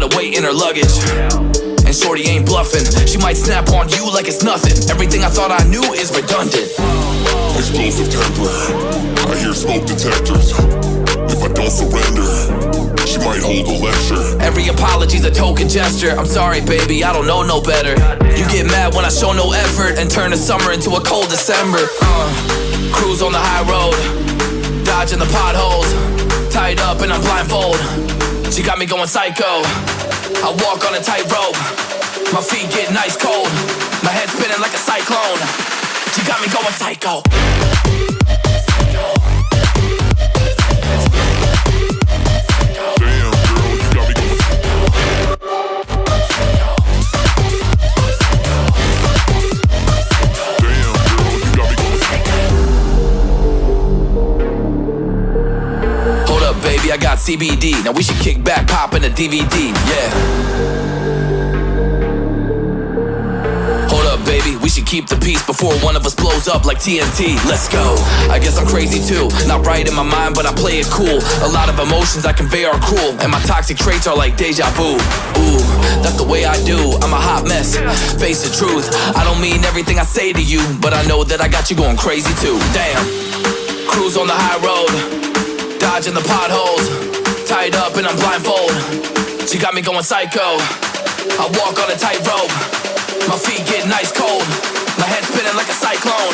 lot of weight in her luggage. And shorty ain't bluffing. She might snap on you like it's nothing. Everything I thought I knew is redundant. Explosive temper, I hear smoke detectors. If I don't surrender, she might hold a lecture. Every apology's a token gesture. I'm sorry, baby, I don't know no better. You get mad when I show no effort and turn the summer into a cold December. Cruise on the high road, dodging the potholes, tied up and I'm blindfold. She got me going psycho. I walk on a tightrope, my feet getting ice cold, my head spinning like a cyclone. She got me going psycho. Baby, I got CBD. Now we should kick back, pop in a DVD, yeah. Hold up, baby, we should keep the peace before one of us blows up like TNT. Let's go. I guess I'm crazy too. Not right in my mind, but I play it cool. A lot of emotions I convey are cruel, and my toxic traits are like deja vu. Ooh, that's the way I do. I'm a hot mess, face the truth. I don't mean everything I say to you, but I know that I got you going crazy too. Damn. Cruise on the high road, dodging the potholes, tied up and I'm blindfold. She got me going psycho. I walk on a tightrope, my feet getting ice cold, my head spinning like a cyclone.